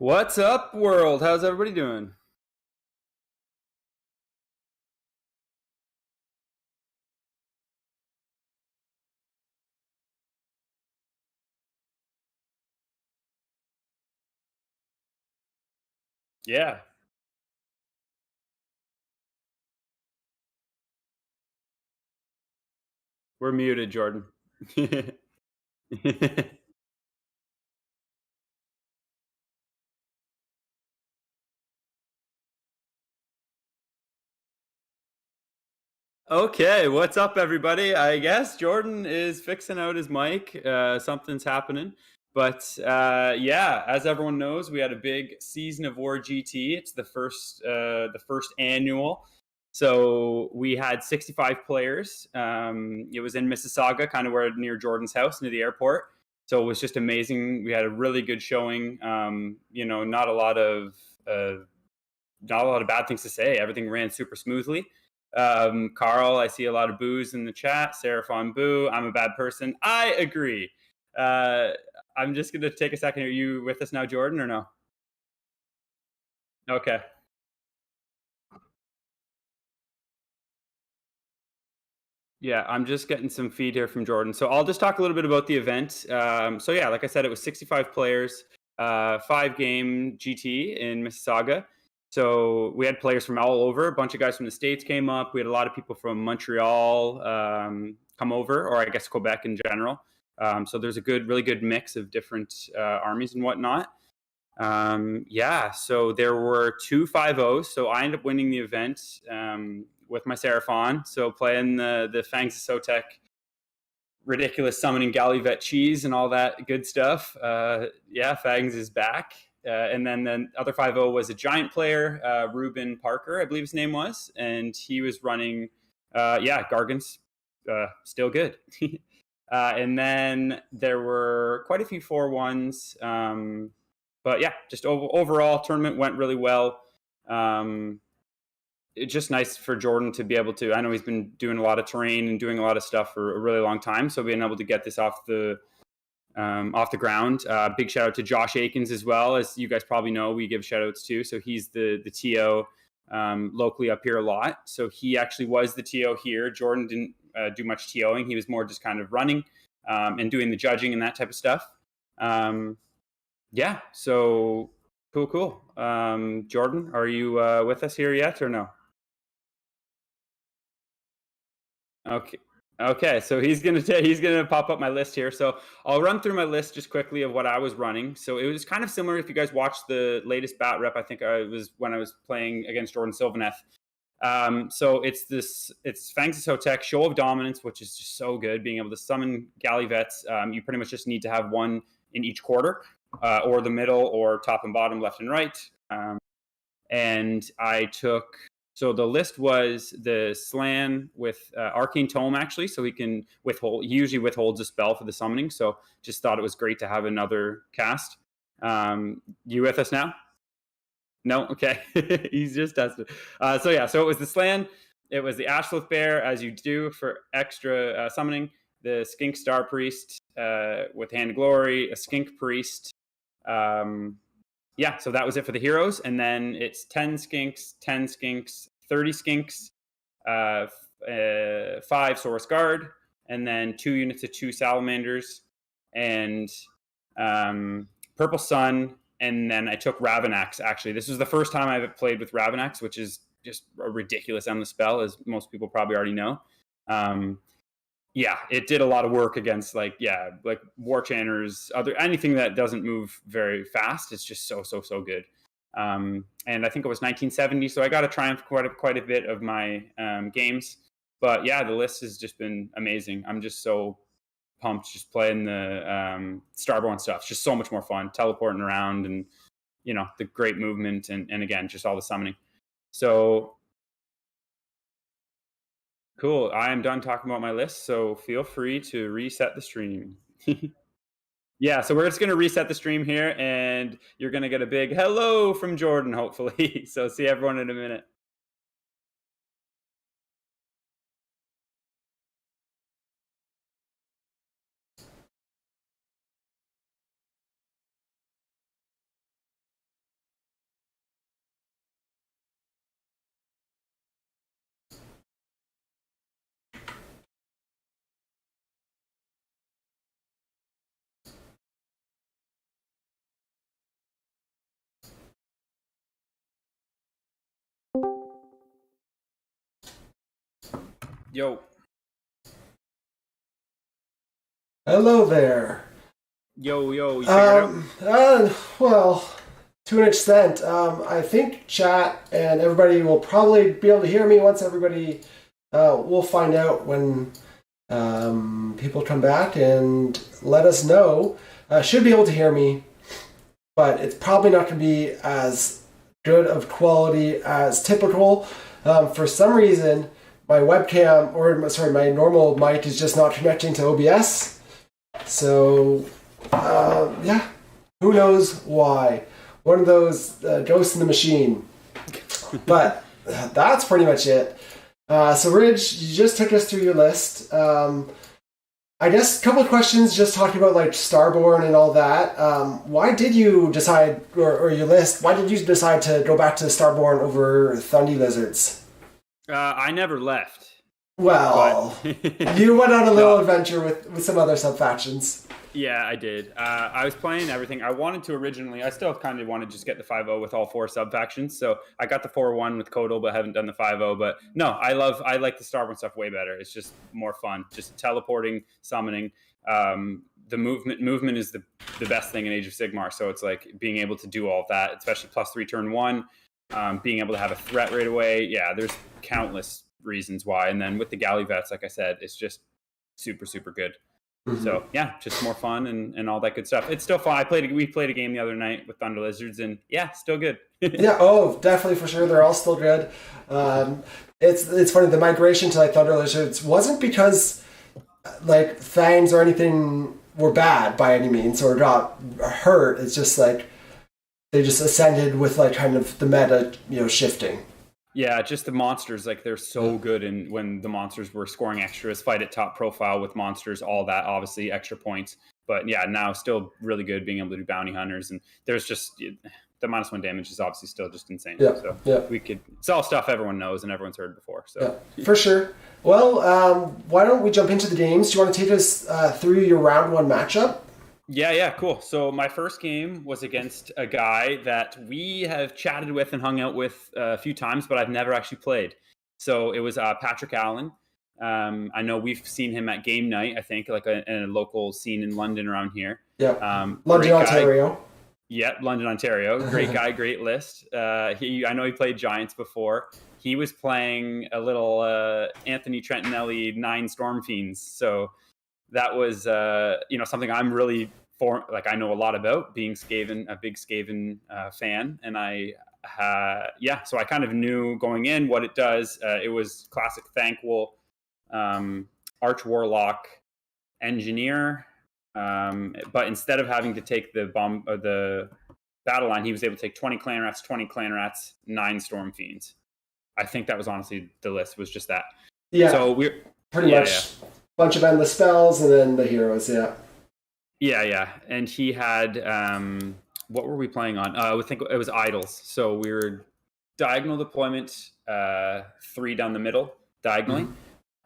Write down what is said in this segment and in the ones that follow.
What's up, world? How's everybody doing? Yeah, we're muted, Jordan. Okay, what's up, everybody? I guess Jordan is fixing out his mic. Something's happening. But as everyone knows, we had a big season of War GT. It's the first annual. So we had 65 players. It was in Mississauga, kind of where near Jordan's house, near the airport. So it was just amazing. We had a really good showing. Not a lot of bad things to say. Everything ran super smoothly. Carl, I see a lot of boos in the chat. Seraphon, boo. I'm a bad person. I agree. Uh, I'm just going to take a second. Are you with us now, Jordan, or no? Okay. Yeah, I'm just getting some feed here from Jordan. So I'll just talk a little bit about the event. Like I said, it was 65 players, 5-game GT in Mississauga. So we had players from all over. A bunch of guys from the States came up. We had a lot of people from Montreal come over, or I guess Quebec in general. So there's a really good mix of different armies and whatnot. So there were two 5-0s. So I ended up winning the event with my Seraphon. So playing the Fangs of Sotek, ridiculous summoning Gallivette cheese and all that good stuff. Fangs is back. And then the other 5-0 was a giant player, Ruben Parker, I believe his name was. And he was running, Gargans, still good. And then there were quite a few 4-1s. Just overall tournament went really well. It's just nice for Jordan to be able to. I know he's been doing a lot of terrain and doing a lot of stuff for a really long time, so being able to get this off the ground. Big shout out to Josh Akins as well, as you guys probably know. We give shout outs to. So he's the TO locally up here a lot. So he actually was the TO here. Jordan didn't do much TOing. He was more just kind of running and doing the judging and that type of stuff. So cool. Jordan, are you with us here yet or no? Okay. So he's gonna pop up my list here. So I'll run through my list just quickly of what I was running. So it was kind of similar. If you guys watched the latest bat rep, I think I was when I was playing against Jordan Sylvaneth. So it's Fangs of Sotek, Show of Dominance, which is just so good. Being able to summon Gallivets. You pretty much just need to have one in each quarter, or the middle, or top and bottom, left and right. And I took. So the list was the Slan with Arcane Tome, actually, so he can withhold. He usually withholds a spell for the summoning, so just thought it was great to have another cast. You with us now? No? Okay. He's just tested. So it was the Slan. It was the Ashloth Bear, as you do for extra summoning. The Skink Star Priest with Hand of Glory, a Skink Priest. So that was it for the heroes. And then it's 10 skinks, 10 skinks, 30 skinks, 5 Saurus Guard, and then 2 units of 2 salamanders, and Purple Sun. And then I took Ravanax, actually. This was the first time I've played with Ravanax, which is just a ridiculous endless spell, as most people probably already know. It did a lot of work against like war channers, anything that doesn't move very fast. It's just so good. And I think it was 1970, so I got a triumph quite a bit of my games. But yeah, the list has just been amazing. I'm just so pumped just playing the Starborn stuff. It's just so much more fun, teleporting around, and the great movement, and again, just all the summoning. So cool. I am done talking about my list, so feel free to reset the stream. Yeah, so we're just going to reset the stream here, and you're going to get a big hello from Jordan, hopefully. So see everyone in a minute. Yo. Hello there. Yo, you figured it Well, to an extent, I think chat and everybody will probably be able to hear me once everybody. We'll find out when people come back and let us know. Should be able to hear me, but it's probably not going to be as good of quality as typical. For some reason, my webcam, or sorry, my normal mic is just not connecting to OBS. So, yeah, who knows why? One of those ghosts in the machine. But that's pretty much it. So, Ridge, you just took us through your list. I guess a couple of questions just talking about like Starborn and all that. Why did you decide, or your list, why did you decide to go back to Starborn over Thundy Lizards? I never left. Well, you went on a little adventure with some other sub-factions. Yeah, I did. I was playing everything. I wanted to originally, I still kind of wanted to just get the 5-0 with all 4 sub-factions. So I got the 4-1 with Kodal, but haven't done the 5-0. But no, I like the Starborn stuff way better. It's just more fun. Just teleporting, summoning. The movement is the best thing in Age of Sigmar. So it's like being able to do all of that, especially +3 turn 1, being able to have a threat right away. Yeah, there's countless reasons why. And then with the Galley Vets, like I said, it's just super, super good. Mm-hmm. So yeah, just more fun and all that good stuff. It's still fun. We played a game the other night with Thunder Lizards, and yeah, still good. Yeah, definitely for sure. They're all still good. It's funny, the migration to like Thunder Lizards wasn't because like fangs or anything were bad by any means or got hurt. It's just like they just ascended with like kind of the meta, shifting. Yeah, just the monsters, like they're so good. And when the monsters were scoring extras, fight at top profile with monsters, all that, obviously extra points. But yeah, now still really good being able to do bounty hunters. And there's just the -1 damage is obviously still just insane. Yeah, so yeah. It's all stuff everyone knows and everyone's heard before. So yeah, for sure. Well, why don't we jump into the games? Do you want to take us through your round 1 matchup? Yeah, cool. So my first game was against a guy that we have chatted with and hung out with a few times, but I've never actually played. So it was Patrick Allen. I know we've seen him at game night, I think, like in a local scene in London around here. Yeah, London, Ontario. Yeah, London, Ontario. Great guy, great list. I know he played Giants before. He was playing a little Anthony Trentinelli 9 Storm Fiends. So that was something I'm really I know a lot about, being a big Skaven fan, and so I kind of knew going in what it does. It was classic Thankful, Arch Warlock, Engineer, but instead of having to take the battle line, he was able to take 20 Clan Rats, 9 Storm Fiends. I think that was honestly the list, was just that. Yeah. So we're pretty much bunch of endless spells and then the heroes. Yeah. Yeah. And he had, what were we playing on? I think it was Idols. So we were diagonal deployment, 3 down the middle, diagonally.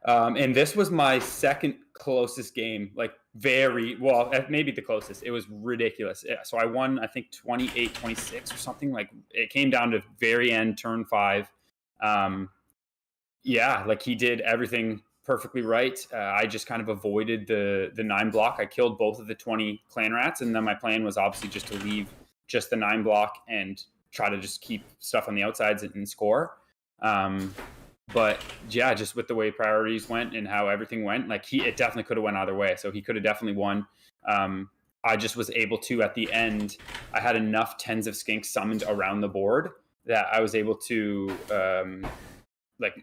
Mm-hmm. And this was my second closest game, like maybe the closest. It was ridiculous. So I won, I think 28-26 or something. Like it came down to very end, turn 5. Like he did everything perfectly right. I just kind of avoided the 9 block. I killed both of the 20 Clan Rats, and then my plan was obviously just to leave just the 9 block and try to just keep stuff on the outsides and score. But yeah, just with the way priorities went and how everything went, like it definitely could have went either way. So he could have definitely won. I just was able to, at the end, I had enough Tens of Skinks summoned around the board that I was able to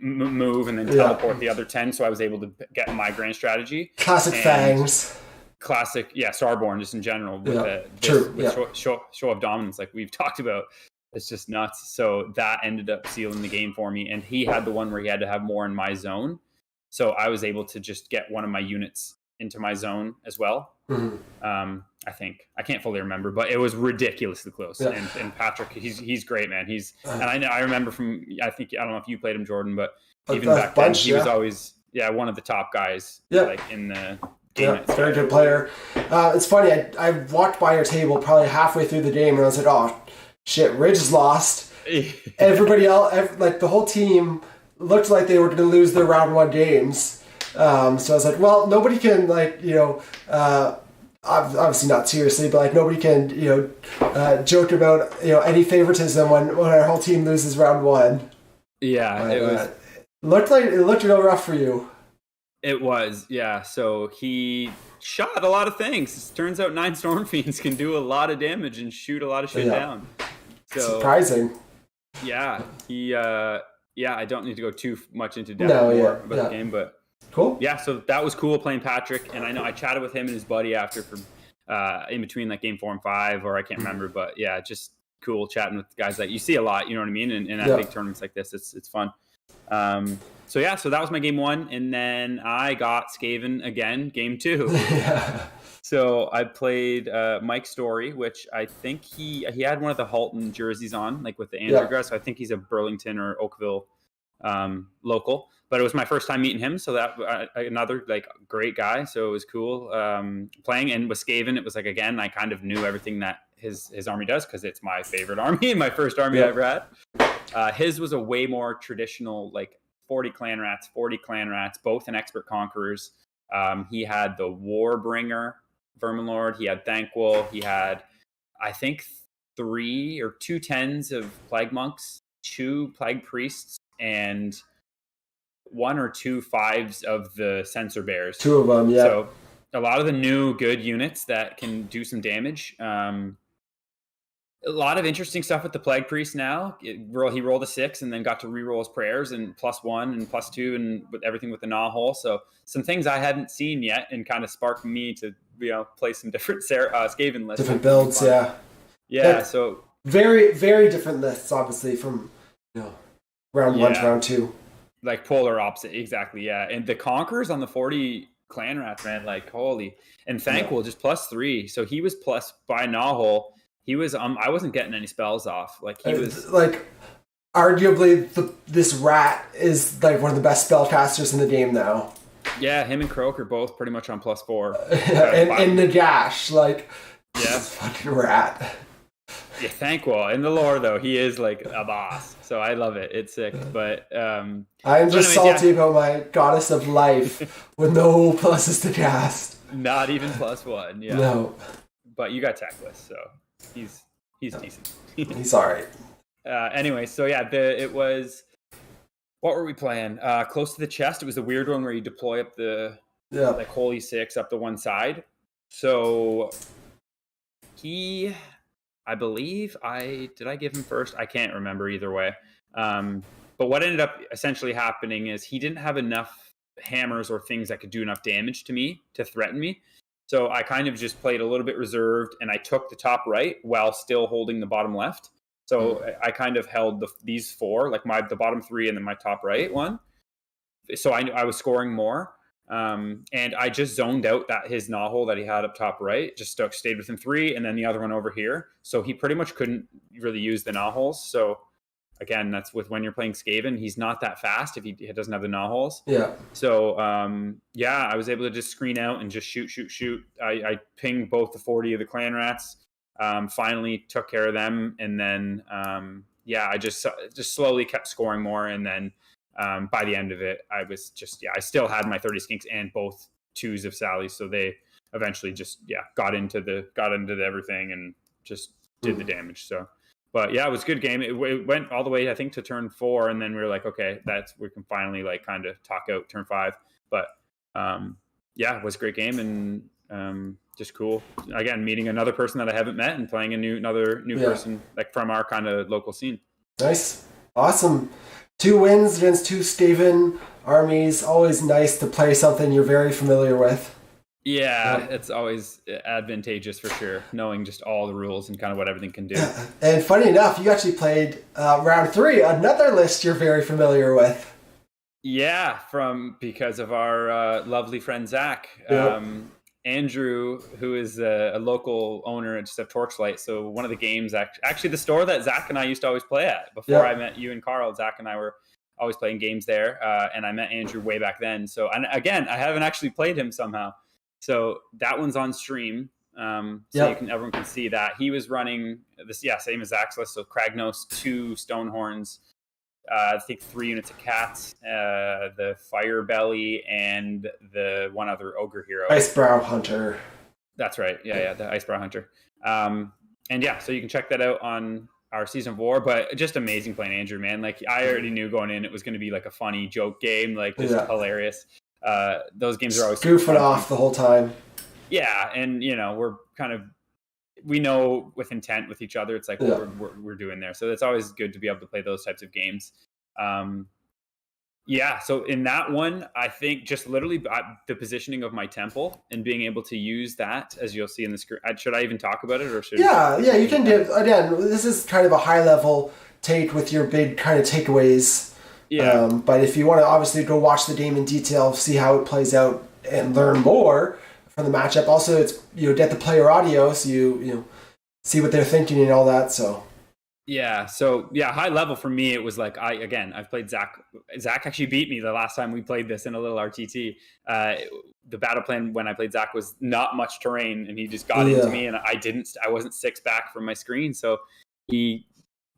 move and then teleport the other 10. So I was able to get my grand strategy. Classic fangs. Classic, Starborn just in general. With show of dominance, like we've talked about. It's just nuts. So that ended up sealing the game for me. And he had the one where he had to have more in my zone. So I was able to just get one of my units into my zone as well. Mm-hmm. I think I can't fully remember, but it was ridiculously close. Yeah. And Patrick, he's great, man. And I remember I don't know if you played him, Jordan, but even back then he was always one of the top guys. Yeah. Like in the game. Yeah, very good player. It's funny. I walked by your table probably halfway through the game, and I was like, oh shit, Ridge is lost. Everybody else, like the whole team, looked like they were going to lose their round one games. So I was like, well, nobody can obviously not seriously, but like nobody can joke about any favoritism when our whole team loses round one. Yeah, it looked real rough for you. It was, yeah. So he shot a lot of things. It turns out 9 Storm Fiends can do a lot of damage and shoot a lot of shit down. So surprising. Yeah, I don't need to go too much into depth about the game, but cool. Yeah, so that was cool playing Patrick, and I know I chatted with him and his buddy after for in between like game 4 and 5, or I can't remember, but yeah, just cool chatting with guys that you see a lot, you know what I mean? And at big tournaments like this, it's fun. So that was my game 1, and then I got Skaven again, game 2. So I played Mike Story, which I think he had one of the Halton jerseys on, like with the Andrew grass. So I think he's a Burlington or Oakville local. But it was my first time meeting him, so that another like great guy. So it was cool playing. And with Skaven, it was like, again, I kind of knew everything that his army does because it's my favorite army, my first army I ever had. His was a way more traditional, like 40 clan rats, both an expert conquerors. He had the Warbringer Vermin Lord. He had Thanquol. He had, I think, 3 or 2 10s of Plague Monks, 2 Plague Priests, and 1 or 2 5s of the Censor Bears. 2 of them, yeah. So a lot of the new good units that can do some damage. A lot of interesting stuff with the Plague Priest now. He rolled a 6 and then got to reroll his prayers and +1 and +2 and with everything with the gnaw hole. So some things I hadn't seen yet and kind of sparked me to play some different Skaven lists. Different builds, yeah. Yeah, so very, very different lists, obviously, from round 1 to round 2. Like polar opposite, exactly, yeah. And the Conquerors on the 40 clan rats, man, like holy. And Thanquol just +3. So he was plus by gnaw hole. He was I wasn't getting any spells off. Like he was like arguably this rat is like one of the best spellcasters in the game now. Yeah, him and Croak are both pretty much on +4. and Nagash, like fucking rat. Yeah, Thanquol. In the lore though, he is like a boss. So I love it. It's sick. But I'm just salty about my Goddess of Life with no pluses to cast. Not even +1, yeah. No. But you got Teclis, so he's decent. He's all right. Anyway, so yeah, it was. What were we playing? Close to the chest. It was a weird one where you deploy up the like Holy 6 up the one side. So I believe did I give him first? I can't remember either way. But what ended up essentially happening is he didn't have enough hammers or things that could do enough damage to me to threaten me. So I kind of just played a little bit reserved, and I took the top right while still holding the bottom left. So I kind of held these 4, like the bottom 3 and then my top right one. So I was scoring more. And I just zoned out that his gnaw hole that he had up top right, just stayed within 3, and then the other one over here. So he pretty much couldn't really use the gnaw holes. So again, that's with when you're playing Skaven, he's not that fast if he doesn't have the gnaw holes. Yeah. So I was able to just screen out and just shoot. I pinged both the 40 of the clan rats. Finally took care of them, and then I just slowly kept scoring more, and then by the end of it, I was just I still had my 30 skinks and both 2s of Sally, so they eventually just got into everything and just did the damage. So, but yeah, it was a good game. It went all the way I think to turn 4, and then we were like, okay, we can finally like kind of talk out turn 5. But it was a great game, and just cool. Again, meeting another person that I haven't met and playing another new person like from our kind of local scene. Nice. Awesome. 2 wins against 2 Skaven armies. Always nice to play something you're very familiar with. Yeah, it's always advantageous for sure, knowing just all the rules and kind of what everything can do. And funny enough, you actually played round 3, another list you're very familiar with. Yeah, because of our lovely friend Zach. Yep. Andrew, who is a local owner at Torchlight. So one of the games, actually the store that Zach and I used to always play at before I met you and Carl. Zach and I were always playing games there, and I met Andrew way back then. So, and again, I haven't actually played him somehow. So that one's on stream. Everyone can see that he was running this. Yeah, same as Zach's list. So Kragnos, 2 Stonehorns, I think 3 units of cats, the fire belly, and the one other ogre hero. Icebrow Hunter. That's right. Yeah, the Icebrow Hunter. And yeah, so you can check that out on our Season of War. But just amazing playing Andrew, man. Like I already knew going in, it was going to be like a funny joke game, like just hilarious. Those games are always goofing off the whole time. Yeah, and we're kind of we know with intent with each other. It's like what we're doing there. So it's always good to be able to play those types of games. So in that one, I think just literally the positioning of my temple and being able to use that, as you'll see in the screen. Should I even talk about it, or should? Yeah, you can do. Again, this is kind of a high level take with your big kind of takeaways. Yeah. But if you want to obviously go watch the game in detail, see how it plays out, and learn more from the matchup. Also, it's get the player audio, so you see what they're thinking and all that. So. Yeah. So high level for me, it was like I've played Zach. Zach actually beat me the last time we played this in a little RTT. The battle plan when I played Zach was not much terrain, and he just got into me, and I wasn't 6 back from my screen, so he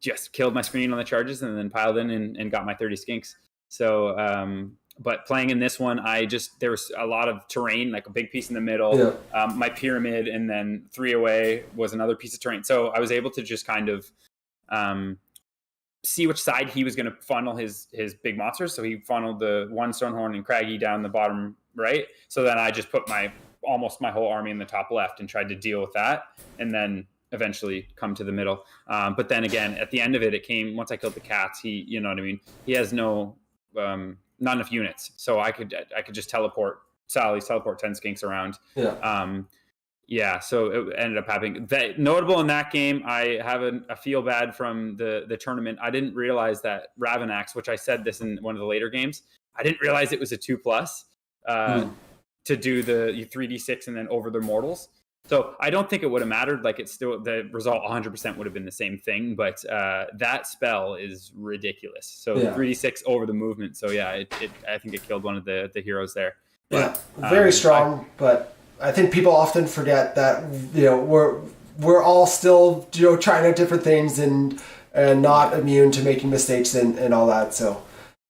just killed my screen on the charges and then piled in and got my 30 skinks. So but playing in this one, there was a lot of terrain, like a big piece in the middle, my pyramid, and then 3 away was another piece of terrain. So I was able to just kind of see which side he was going to funnel his big monsters. So he funneled the one Stonehorn and Craggy down the bottom right. So then I just put almost my whole army in the top left and tried to deal with that, and then eventually come to the middle. But then again, at the end of it, it came once I killed the cats. He, you know what I mean? He has not enough units, so I could just teleport 10 skinks around. So it ended up having that notable in that game. I have a feel bad from the tournament. I didn't realize that Ravanax, which I said this in one of the later games, I didn't realize it was a 2+ to do the 3d6 and then over the mortals. So I don't think it would have mattered. Like, it's still, the result 100% would have been the same thing, but that spell is ridiculous. So 3d6 over the movement. So I think it killed one of the heroes there. But, very strong, but I think people often forget that we're all still trying out different things and not immune to making mistakes and all that. So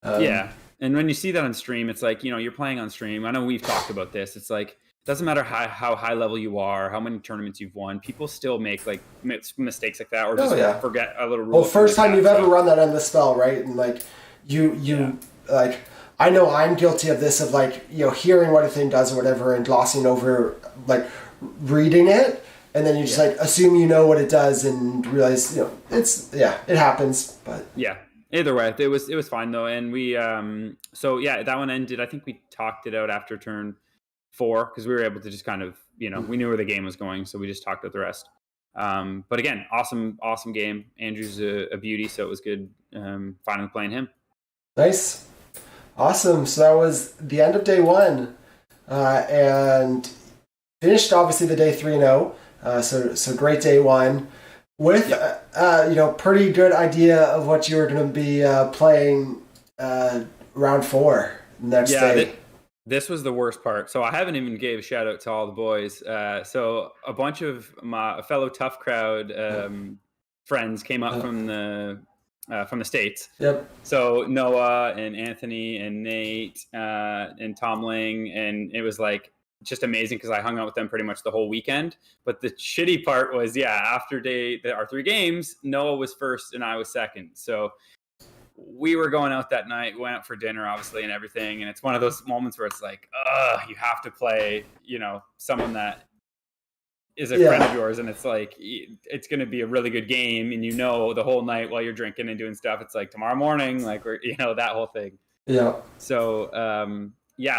and when you see that on stream, it's like you're playing on stream. I know we've talked about this. It's like it doesn't matter how high level you are, how many tournaments you've won. People still make like mistakes like that, or just forget a little rule. Well, first time you've ever run that endless spell, right? And like you like. I know I'm guilty of this, of like, hearing what a thing does or whatever and glossing over, like, reading it, and then you just like assume what it does and realize, it happens. But either way, it was fine though. And we that one ended. I think we talked it out after turn 4 because we were able to just kind of, we knew where the game was going, so we just talked out the rest. But again, awesome game. Andrew's a beauty, so it was good finally playing him. Nice. Awesome. So that was the end of day 1, and finished obviously the day 3-0. So great day 1 with pretty good idea of what you were going to be playing round 4 next day. This was the worst part. So I haven't even gave a shout out to all the boys. So a bunch of my fellow Tough Crowd friends came up from the States. Yep. So Noah and Anthony and Nate and Tom Ling, and it was like just amazing because I hung out with them pretty much the whole weekend. But the shitty part was, after our 3 games, Noah was first and I was second. So we were going out that night, went out for dinner, obviously, and everything. And it's one of those moments where it's like, you have to play, someone that is a friend of yours, and it's like it's going to be a really good game, and the whole night while you're drinking and doing stuff, it's like tomorrow morning, like we're that whole thing. So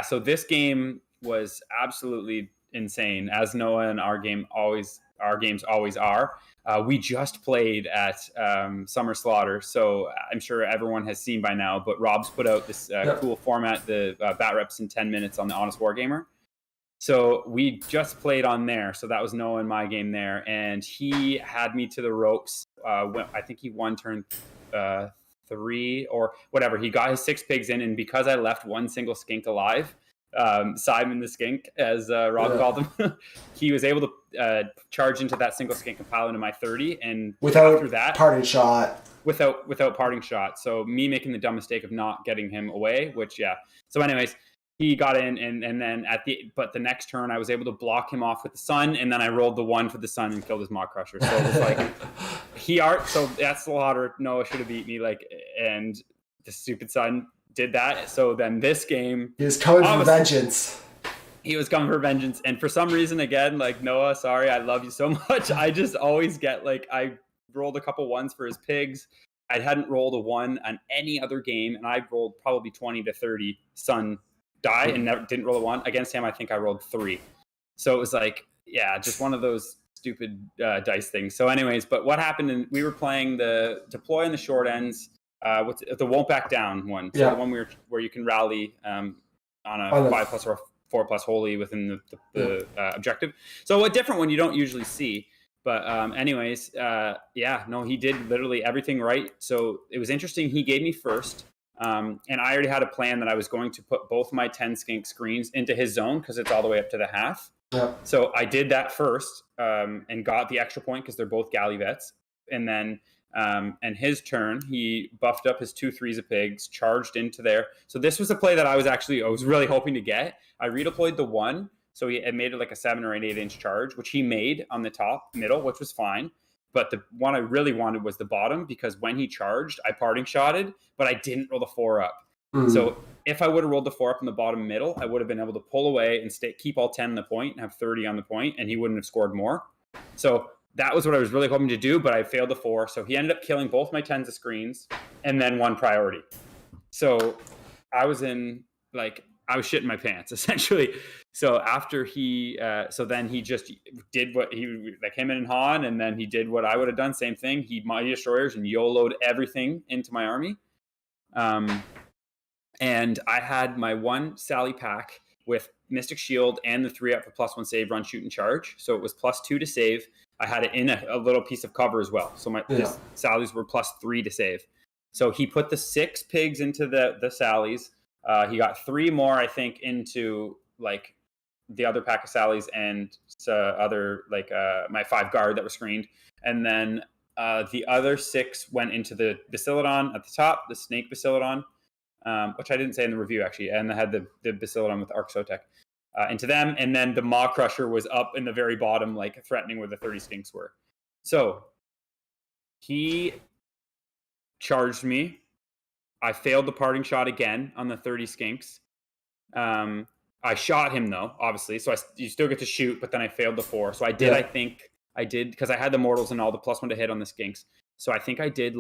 so this game was absolutely insane, as Noah and our games always are. We just played at Summer Slaughter, so I'm sure everyone has seen by now, but Rob's put out this cool format, the bat reps in 10 minutes on the Honest Wargamer. So we just played on there. So that was Noah and my game there. And he had me to the ropes. I think he won turn 3 or whatever. He got his 6 pigs in. And because I left one single skink alive, Simon the Skink, as Rob called him. He was able to charge into that single skink and pile into my 30, and without after that, parting shot. Without parting shot. So me making the dumb mistake of not getting him away, which So anyways, he got in, and then but the next turn I was able to block him off with the sun, and then I rolled the 1 for the sun and killed his Maw Crusher. So it was like so that's slaughter. Noah should have beat me, and the stupid sun did that. So then this game, he was coming for vengeance. He was coming for vengeance, and for some reason, again, like, Noah, sorry, I love you so much. I just always get I rolled a couple 1s for his pigs. I hadn't rolled a 1 on any other game, and I rolled probably 20 to 30 sun die and didn't roll a 1. Against him, I think I rolled 3. So it was just one of those stupid dice things. So anyways, but what happened, and we were playing the deploy on the short ends, the won't back down one. So the one where you can rally on a 5+ or 4+ holy within the objective. So a different one you don't usually see. But anyways, he did literally everything right. So it was interesting. He gave me first. And I already had a plan that I was going to put both my 10 skink screens into his zone because it's all the way up to the half. Yeah. So I did that first and got the extra point because they're both galley vets. And then and his turn, he buffed up his 2 3s of pigs, charged into there. So this was a play that I was really hoping to get. I redeployed the 1. So he made it like a 7 or 8 inch charge, which he made on the top middle, which was fine. But the one I really wanted was the bottom, because when he charged, I parting shotted, but I didn't roll the 4 up. So if I would have rolled the 4 up in the bottom middle, I would have been able to pull away and keep all 10 on the point and have 30 on the point, and he wouldn't have scored more. So that was what I was really hoping to do, but I failed the 4. So he ended up killing both my 10s of screens and then 1 priority. So I was I was shitting my pants, essentially. So after then he just did what him and Han, and then he did what I would have done, same thing. He Mighty Destroyers and YOLO'd everything into my army. And I had my 1 Sally pack with Mystic Shield and the 3 up for +1 save, run, shoot, and charge. So it was +2 to save. I had it in a little piece of cover as well. So his Sallies were +3 to save. So he put the 6 pigs into the Sallies. He got 3 more, I think, into the other pack of Sallies and my 5 guard that were screened. And then the other 6 went into the Basilodon at the top, the Snake Basilodon, which I didn't say in the review, actually. And I had the Basilodon with Arc Sotek into them. And then the Maw Crusher was up in the very bottom, threatening where the 30 skinks were. So he charged me. I failed the parting shot again on the 30 skinks. I shot him, though, obviously. So you still get to shoot, but then I failed the 4. So I think I did, because I had the mortals and all the +1 to hit on the skinks. So I think I did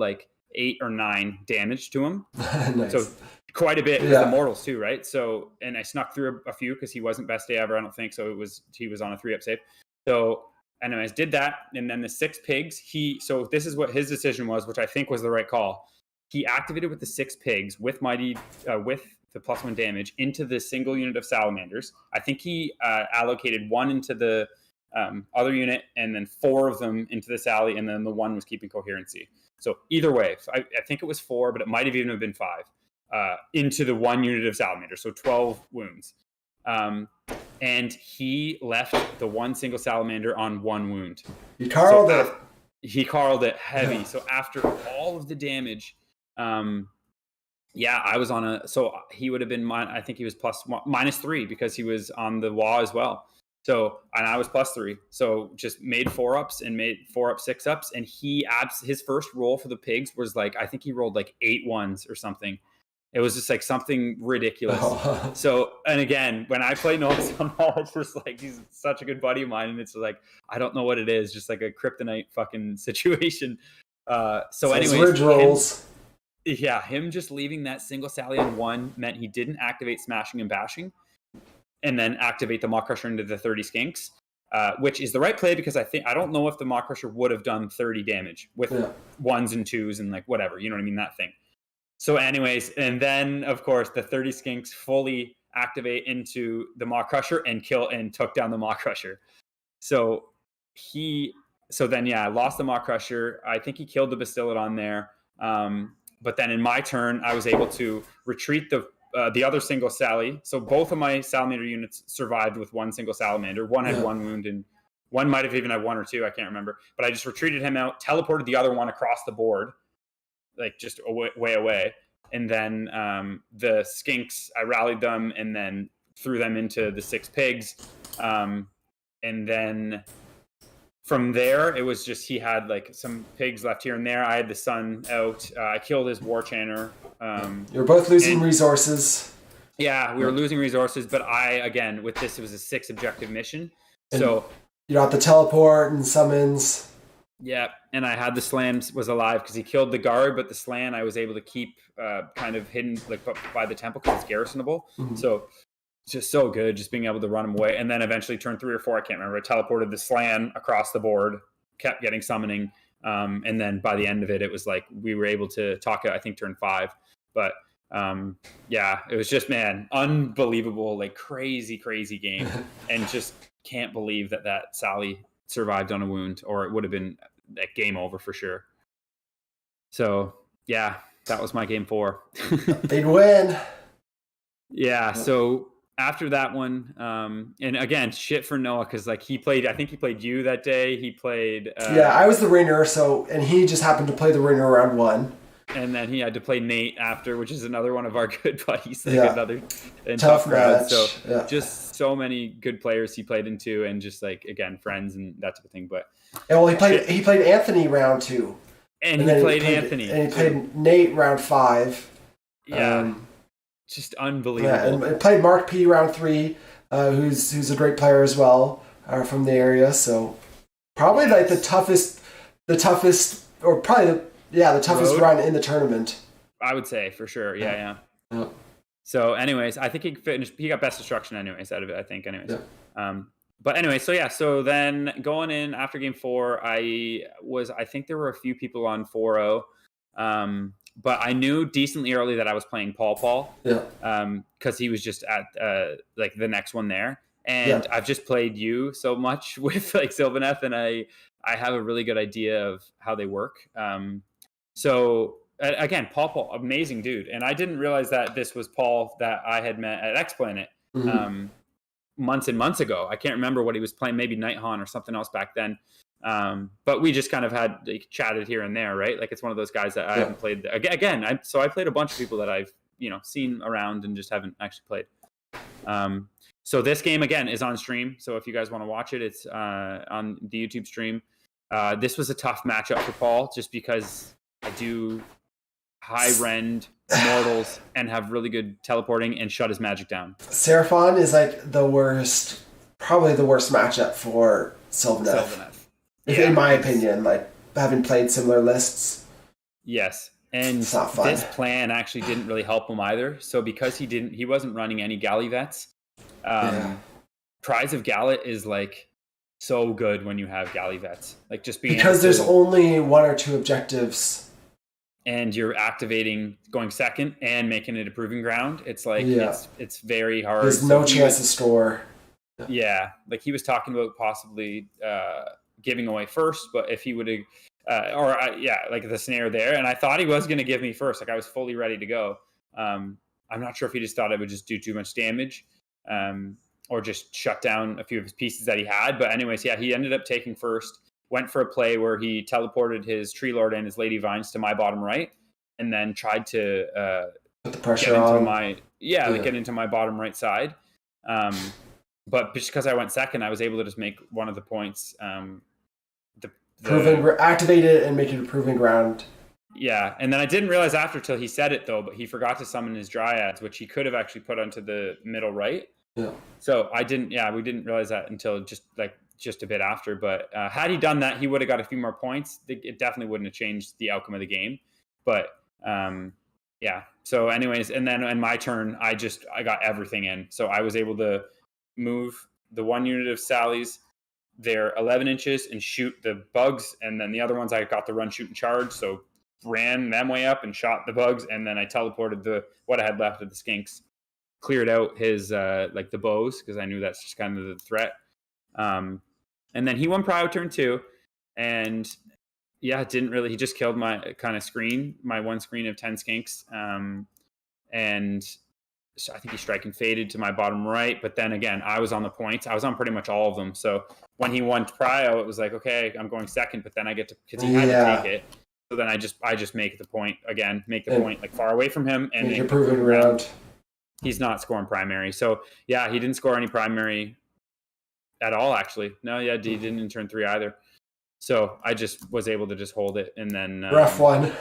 8 or 9 damage to him. Nice. So quite a bit with the mortals too, right? So, and I snuck through a few because he wasn't best day ever, I don't think. So he was on a 3-up save. So anyways, did that. And then the 6 pigs, so this is what his decision was, which I think was the right call. He activated with the 6 pigs with with the +1 damage into the single unit of salamanders. I think he allocated 1 into the other unit, and then 4 of them into the Sally, and then the 1 was keeping coherency. So either way, I think it was 4, but it might have even been 5 into the 1 unit of salamanders. So 12 wounds. And he left the 1 single salamander on 1 wound. He carled it. He carled it heavy. So after all of the damage, I was on so he would have been I think he was -3 because he was on the wall as well. So, and I was +3. So just made 4-ups and made 4-up 6-ups. And his first roll for the pigs was I think he rolled 8 1s or something. It was just something ridiculous. Oh. So, and again, when I play Noah somehow, it's just he's such a good buddy of mine. And it's I don't know what it is, just a kryptonite fucking situation. So anyways, ridge rolls. Him just leaving that single Sally on 1 meant he didn't activate smashing and bashing, and then activate the Maw Crusher into the 30 skinks, which is the right play, because I don't know if the Maw Crusher would have done 30 damage with 1s and 2s and whatever, you know what I mean, that thing. So anyways, and then of course the 30 skinks fully activate into the Maw Crusher and took down the Maw Crusher. So then I lost the Maw Crusher. I think he killed the Basilodon there. But then in my turn, I was able to retreat the the other single Sally. So both of my salamander units survived with one single salamander. One had one wound, and one might have even had one or two. I can't remember. But I just retreated him out, teleported the other one across the board, like just way away. And then the skinks, I rallied them and then threw them into the 6 pigs. And then from there, it was just he had like some pigs left here and there. I had the sun out. I killed his war chanter. You're both losing resources. Yeah, we were losing resources, but again, with this, it was a 6 objective mission. And so you got the teleport and summons. Yeah, and I had the Slan was alive because he killed the guard, but the Slan I was able to keep kind of hidden like by the temple because it's garrisonable. Mm-hmm. So it's just so good, just being able to run him away. And then eventually turn 3 or 4, I can't remember, I teleported the Slan across the board, kept getting summoning. And then by the end of it, it was like we were able to talk, I think, turn 5. But yeah, it was just, man, unbelievable, like crazy game. And just can't believe that Sally survived on a wound, or it would have been a game over for sure. So yeah, that was my game 4. Big win. Yeah. So after that one, and again, shit for Noah because like I think he played you that day. He played. Yeah, I was the ringer, and he just happened to play the ringer round 1. And then he had to play Nate after, which is another one of our good buddies. Like another tough crowd. Match. So just so many good players he played into, and just like again friends and that type of thing. But well, he played Anthony round 2, and he played Anthony, and he played Nate round 5. Yeah, just unbelievable. Yeah, and played Mark P round 3, who's a great player as well, from the area. So probably like the toughest, or probably the toughest run in the tournament. I would say for sure. Yeah. So anyways, I think he got best destruction anyways out of it, I think anyways. Yeah. But anyway, so then going in after game 4, I think there were a few people on 4-0. But I knew decently early that I was playing Paul. Yeah. Because he was just at like the next one there. And I've just played you so much with like Sylvaneth, and I have a really good idea of how they work. So again, Paul, amazing dude. And I didn't realize that this was Paul that I had met at X Planet months and months ago. I can't remember what he was playing, maybe Nighthaunt or something else back then. But we just kind of had like, chatted here and there, right? Like it's one of those guys that I haven't played. Again, I played a bunch of people that I've seen around and just haven't actually played. So this game again is on stream. So if you guys want to watch it, it's on the YouTube stream. This was a tough matchup for Paul, just because I do high rend mortals and have really good teleporting and shut his magic down. Seraphon is like probably the worst matchup for Sylvaneth. In my opinion, like having played similar lists. Yes. And this plan actually didn't really help him either. So because he wasn't running any galley vets. Prize of Gallet is like so good when you have galley vets. Like just being because there's only 1 or 2 objectives. And you're activating going second and making it a proving ground. It's like it's very hard. There's no chance to score. Yeah, like he was talking about possibly giving away first, but if he would have, like the snare there. And I thought he was going to give me first. Like I was fully ready to go. I'm not sure if he just thought it would just do too much damage, or just shut down a few of his pieces that he had. But anyways, he ended up taking first. Went for a play where he teleported his Tree Lord and his Lady Vines to my bottom right, and then tried to put the pressure on get into my bottom right side. But just because I went second, I was able to just make one of the points. Activate it and make it a proving ground. Yeah, and then I didn't realize after till he said it though, but he forgot to summon his Dryads, which he could have actually put onto the middle right. Yeah. So we didn't realize that until just a bit after, but had he done that, he would have got a few more points. It definitely wouldn't have changed the outcome of the game. But so anyways, and then in my turn, I got everything in. So I was able to move the 1 unit of Sally's, they're 11 inches, and shoot the bugs, and then the other ones I got to run, shoot, and charge. So ran them way up and shot the bugs, and then I teleported what I had left of the skinks, cleared out his the bows, because I knew that's just kind of the threat. And then he won Prio turn 2, and he just killed my kind of screen, my one screen of 10 skinks. And I think he strike and faded to my bottom right. But then again, I was on the points. I was on pretty much all of them. So when he won prio, it was like, okay, I'm going second, but then I get to, because he had to take it. So then I just make the point again, make the point like far away from him, and you're proving around. He's not scoring primary. So yeah, he didn't score any primary at all, actually. No, yeah, he didn't in turn 3 either. So I just was able to just hold it, and then rough one.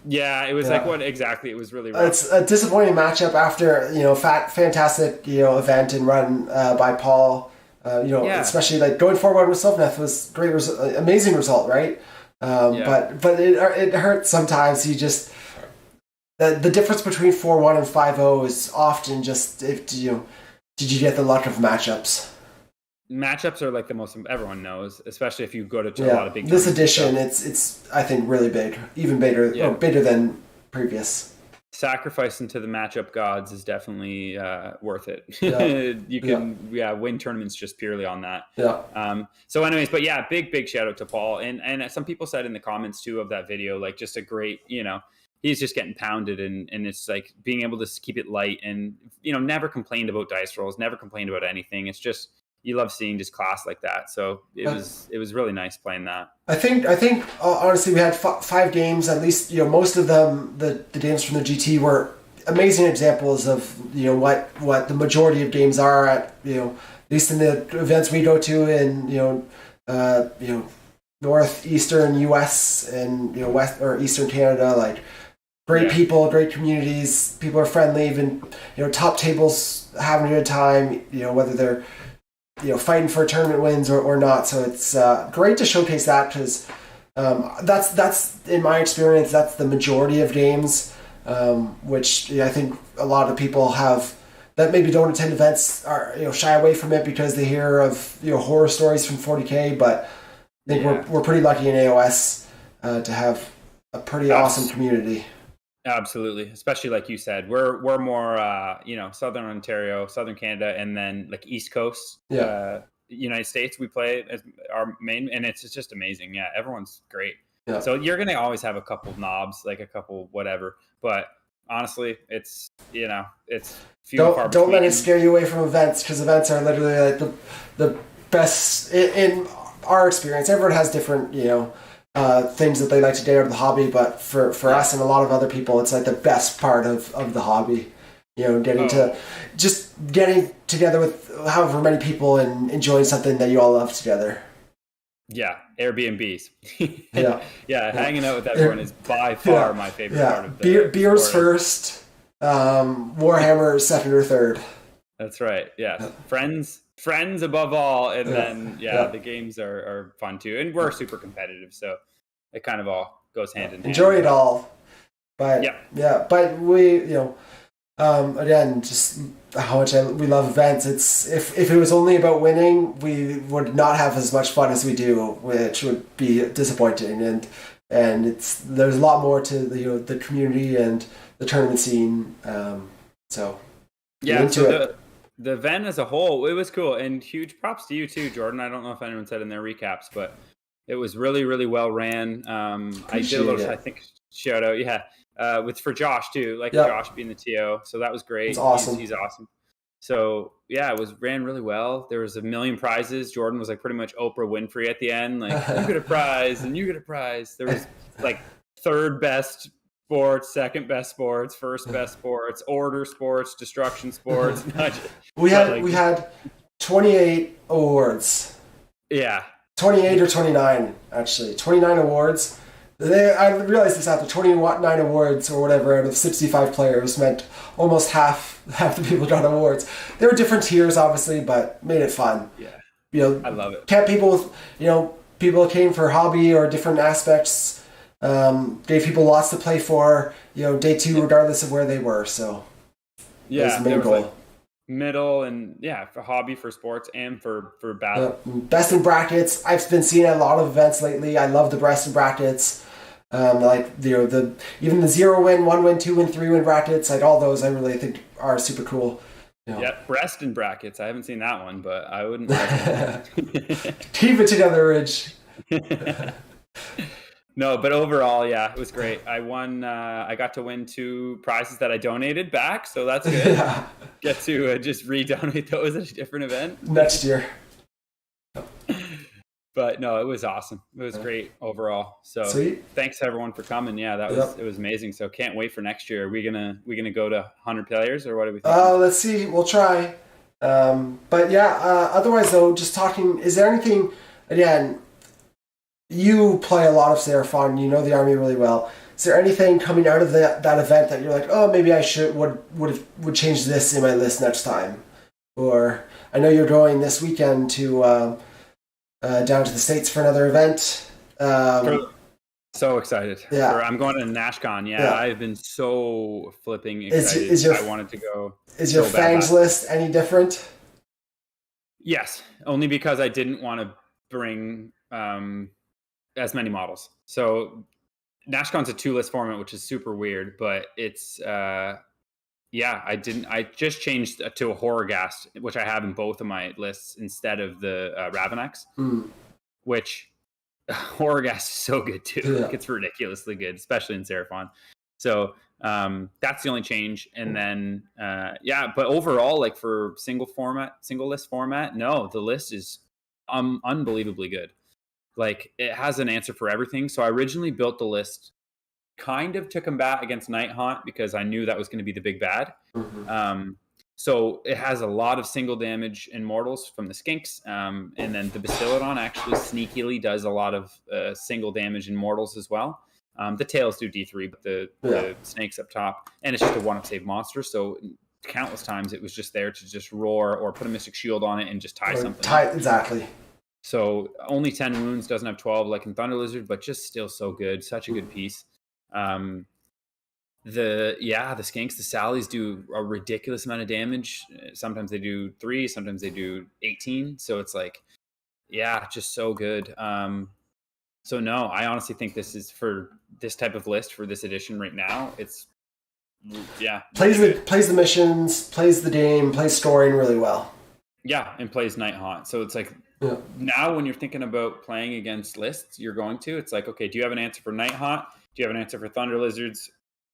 Yeah, it was like what exactly? It was really rough. It's a disappointing matchup after fantastic event and run by Paul. Especially like going 4-1 with Sylvaneth was great, amazing result, right? But it hurts sometimes. He just the difference between 4-1 and 5-0 is often just did you get the luck of matchups. Matchups are like the most everyone knows, especially if you go to a lot of big. This edition, it's I think really big, even bigger, bigger than previous. Sacrificing to the matchup gods is definitely worth it. You can win tournaments just purely on that. So anyways, but yeah, big shout out to Paul, and some people said in the comments too of that video, like just a great, he's just getting pounded, and it's like being able to keep it light, and never complained about dice rolls, never complained about anything. It's just, you love seeing just class like that. So it was really nice playing that. I think honestly we had 5 games, at least, most of them, the games from the GT were amazing examples of, what the majority of games are at, at least in the events we go to in, northeastern US and, west or eastern Canada, like great people, great communities, people are friendly, even, top tables having a good time, whether they're, fighting for tournament wins or not. So it's great to showcase that, because that's in my experience, that's the majority of games, which I think a lot of people have that maybe don't attend events are shy away from it because they hear of horror stories from 40K. But I think we're pretty lucky in AOS to have a pretty awesome community. Absolutely, especially like you said, we're more Southern Ontario, Southern Canada, and then like East Coast, United States. We play as our main, and it's just amazing. Yeah, everyone's great. Yeah. So you're gonna always have a couple knobs, like a couple whatever. But honestly, it's it's few and far between. Don't let it scare you away from events, because events are literally like the best in our experience. Everyone has different things that they like to do out of the hobby, but for us and a lot of other people, it's like the best part of the hobby, getting together with however many people and enjoying something that you all love together. Airbnbs. Hanging out with everyone is by far my favorite part of the beers sport. First, Warhammer second or third. That's right. Friends above all, and then the games are fun too, and we're super competitive, so it kind of all goes hand in hand. Enjoy it all, but but we again, just how much we love events. It's if it was only about winning, we would not have as much fun as we do, which would be disappointing. And there's a lot more to the community and the tournament scene. The event as a whole, it was cool, and huge props to you too, Jordan. I don't know if anyone said in their recaps, but it was really, really well ran. I did a little, I think, shout out, for Josh too, Josh being the TO, so that was great. It's awesome. He's awesome. So it was ran really well. There was 1 million prizes. Jordan was like pretty much Oprah Winfrey at the end, like you get a prize and you get a prize. There was like third best sports, second best sports, first best sports, order sports, destruction sports. We had 28 awards. 28 or 29, actually. 29 awards. I realized this after 29 awards or whatever out of 65 players meant almost half the people got awards. There were different tiers, obviously, but made it fun. I love it. Kept people people came for hobby or different aspects. Gave people lots to play for, day 2, regardless of where they were. So that was the main goal. Middle and for hobby, for sports, and for battle. Best in brackets. I've been seeing a lot of events lately. I love the best in brackets. Even the 0 win, 1 win, 2 win, 3 win brackets. Like all those, I really think are super cool. Breast in brackets. I haven't seen that one, but I wouldn't. Keep it together, Ridge. No, but overall, yeah, it was great. I won. I got to win 2 prizes that I donated back, so that's good. Yeah. Get to just redonate those at a different event Next year. But no, it was awesome. It was great overall. So Sweet. thanks everyone for coming. Yeah, it was amazing. So can't wait for next year. Are we gonna go to 100 players, or what do we think? Let's see. We'll try. But yeah. Otherwise, though, just talking. Is there anything? Again, you play a lot of Seraphon. You know the army really well. Is there anything coming out of that event that you're like, oh, maybe I would change this in my list next time? Or I know you're going this weekend to down to the States for another event. So excited. Yeah. I'm going to NashCon. Yeah, I've been so flipping excited. I wanted to go. Is your Fangs list any different? Yes, only because I didn't want to bring as many models. So NashCon's a 2-list format, which is super weird, but it's I just changed to a Horrorghast, which I have in both of my lists instead of the Ravenex, which Horrorghast is so good too. Yeah. Like, it's ridiculously good, especially in Seraphon. So that's the only change. And then but overall, like for single list format, no, the list is unbelievably good. Like, it has an answer for everything. So I originally built the list kind of to combat against Night Haunt because I knew that was going to be the big bad. So it has a lot of single damage immortals from the Skinks, and then the Bastiladon actually sneakily does a lot of single damage immortals as well. The tails do D3, but the snakes up top, and it's just a 1-up save monster. So countless times it was just there to just roar or put a Mystic Shield on it and just tie something. Exactly. So only 10 wounds, doesn't have 12 like in Thunder Lizard, but just still so good. Such a good piece. The Skinks, the Sallies do a ridiculous amount of damage. Sometimes they do 3, sometimes they do 18. So it's like, just so good. So no, I honestly think this is for this type of list for this edition right now. It's plays the missions, plays the game, plays scoring really well. Yeah, and plays Night Haunt. So it's like now when you're thinking about playing against lists, it's like, okay, do you have an answer for Night Haunt? Do you have an answer for Thunder Lizards?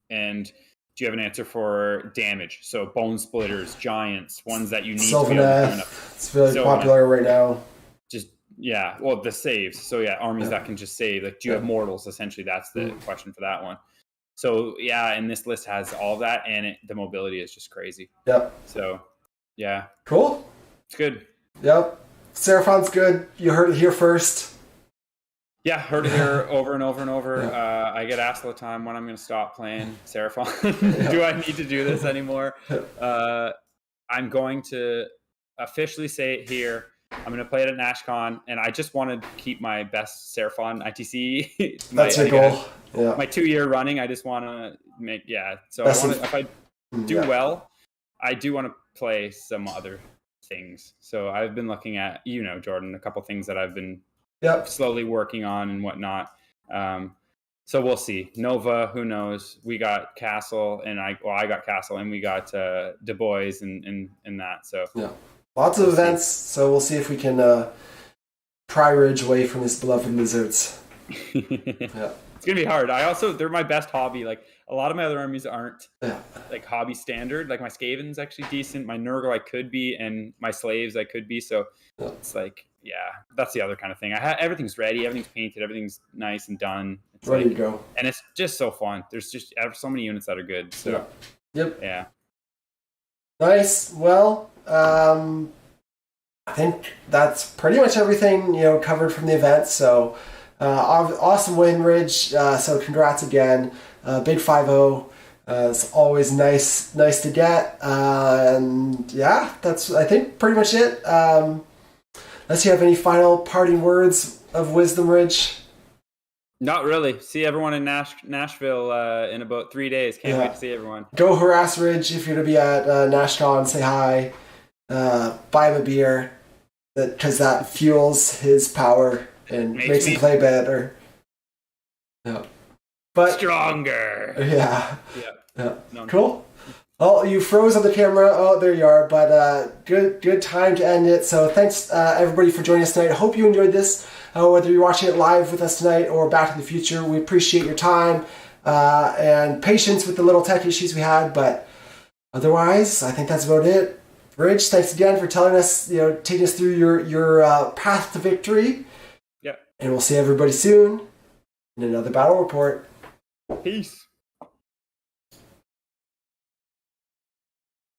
And do you have an answer for damage? So Bone Splitters, Giants, ones that you need to be able to do. It's really popular right now. Just, the saves. So armies that can just save. Like, do you have mortals? Essentially, that's the question for that one. So and this list has all of that, and the mobility is just crazy. Yep. So, cool. It's good. Yep. Seraphon's good. You heard it here first. Yeah, heard it here over and over and over. I get asked all the time when I'm going to stop playing Seraphon. Do I need to do this anymore? I'm going to officially say it here. I'm going to play it at NashCon, and I just want to keep my best Seraphon ITC. That's your goal. Yeah. My 2-year running, I just want to make, So if I do well, I do want to play some other things. So I've been looking at, Jordan, a couple things that I've been slowly working on and whatnot. So we'll see. Nova, who knows? We got Castle, and I got Castle, and we got Du Bois and that. So lots of events. So we'll see if we can pry Ridge away from his beloved lizards. It's gonna be hard. They're my best hobby. Like, a lot of my other armies aren't like hobby standard. Like, my Skaven's actually decent. My Nurgle I could be, and my Slaves I could be. So it's like, that's the other kind of thing. Everything's ready, everything's painted, everything's nice and done. It's ready to go, and it's just so fun. There's just so many units that are good. So nice. Well, I think that's pretty much everything covered from the event. So. Awesome win, Ridge. So congrats again. Big 5-0. It's always nice to get. And that's, I think, pretty much it. Unless you have any final parting words of wisdom, Ridge? Not really. See everyone in Nashville in about 3 days. Can't wait to see everyone. Go harass Ridge if you're going to be at NashCon. Say hi. Buy him a beer. Because that fuels his power. And makes him play better. But stronger. Yeah. No. Cool. Oh, you froze on the camera. Oh, there you are. But good time to end it. So thanks everybody for joining us tonight. I hope you enjoyed this. Whether you're watching it live with us tonight or back in the future, we appreciate your time and patience with the little tech issues we had. But otherwise, I think that's about it. Rich, thanks again for telling us, taking us through your path to victory. Yeah. And we'll see everybody soon in another battle report. Peace.